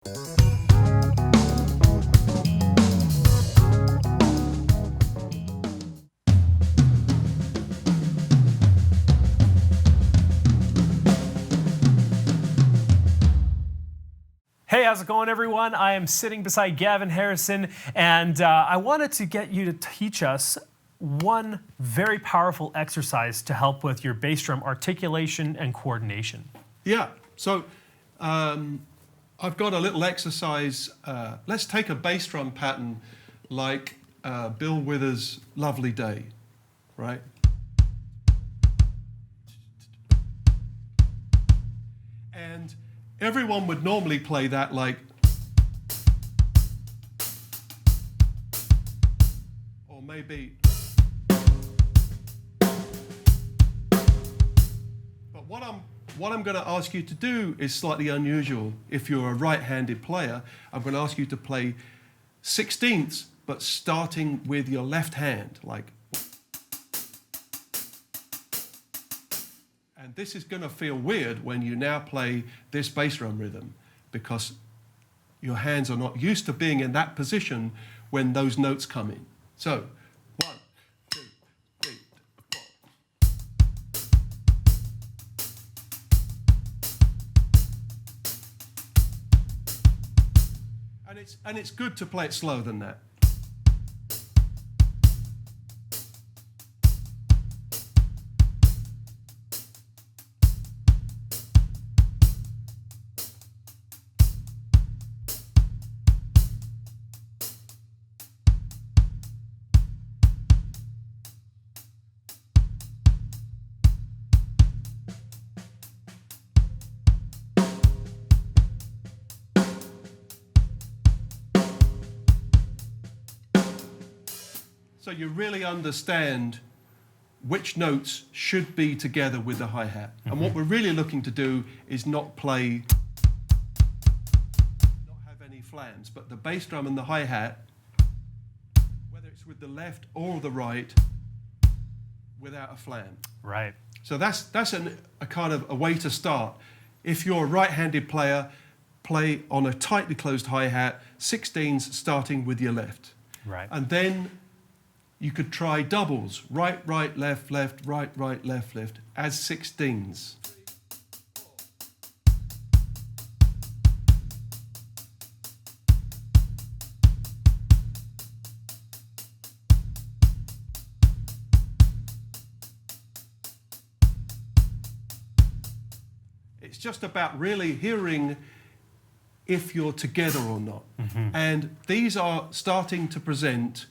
Hey, how's it going, everyone? I am sitting beside Gavin Harrison, and I wanted to get you to teach us one very powerful exercise to help with your bass drum articulation and coordination. Yeah, so I've got a little exercise. Let's take a bass drum pattern like Bill Withers' Lovely Day, right? And everyone would normally play that like, or maybe, but what I'm going to ask you to do is slightly unusual. If you're a right-handed player, I'm going to ask you to play 16ths, but starting with your left hand, like. And this is going to feel weird when you now play this bass drum rhythm, because your hands are not used to being in that position when those notes come in. So, 1, 2, 3, 4. And it's good to play it slower than that. So you really understand which notes should be together with the hi-hat. Mm-hmm. And what we're really looking to do is not have any flams, but the bass drum and the hi-hat, whether it's with the left or the right, without a flam. Right. So that's a kind of a way to start. If you're a right-handed player, play on a tightly closed hi-hat, 16s starting with your left. Right. And then you could try doubles, right, right, left, left, right, right, left, left, as 16s. It's just about really hearing if you're together or not. Mm-hmm. And these are starting to present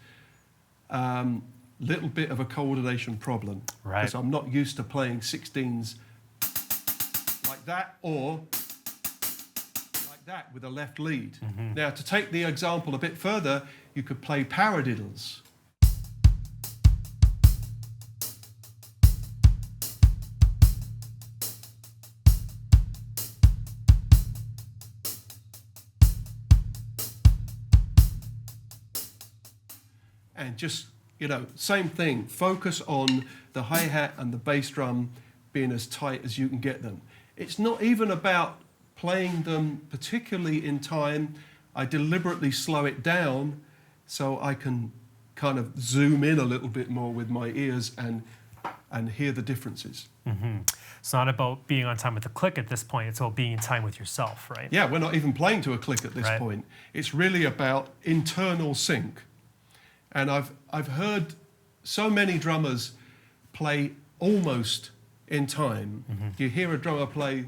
little bit of a coordination problem. Right. Because I'm not used to playing 16s like that or like that with a left lead. Mm-hmm. Now, to take the example a bit further, you could play paradiddles. And just, same thing. Focus on the hi-hat and the bass drum being as tight as you can get them. It's not even about playing them particularly in time. I deliberately slow it down so I can kind of zoom in a little bit more with my ears and hear the differences. Mm-hmm. It's not about being on time with the click at this point. It's about being in time with yourself, right? Yeah, we're not even playing to a click at this right. point. It's really about internal sync. And I've heard so many drummers play almost in time. Mm-hmm. You hear a drummer play,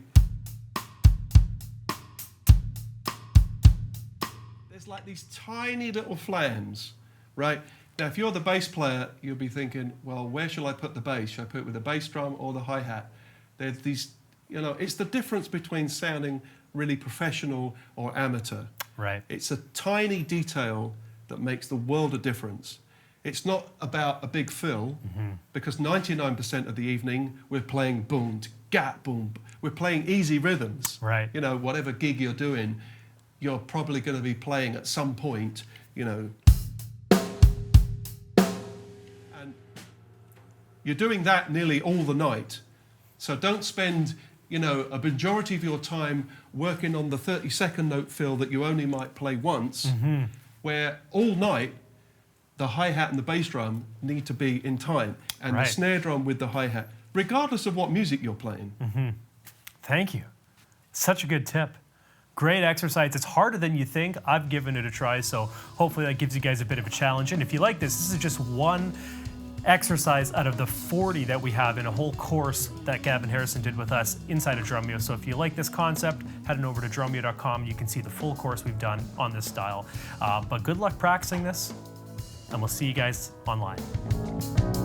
there's like these tiny little flams, right? Now, if you're the bass player, you'll be thinking, well, where shall I put the bass? Should I put it with the bass drum or the hi-hat? There's these, it's the difference between sounding really professional or amateur. Right. It's a tiny detail that makes the world of difference. It's not about a big fill, mm-hmm. because 99% of the evening we're playing boom, gap, boom. We're playing easy rhythms. Right. Whatever gig you're doing, you're probably going to be playing at some point, And you're doing that nearly all the night. So don't spend, you know, a majority of your time working on the 32nd note fill that you only might play once, where all night the hi-hat and the bass drum need to be in time, and the snare drum with the hi-hat, regardless of what music you're playing. Thank you. Such a good tip. Great exercise. It's harder than you think. I've given it a try, so hopefully that gives you guys a bit of a challenge. And if you like this is just one exercise out of the 40 that we have in a whole course that Gavin Harrison did with us inside of Drumeo. So if you like this concept, head on over to drumeo.com. You can see the full course we've done on this style. But good luck practicing this, and we'll see you guys online.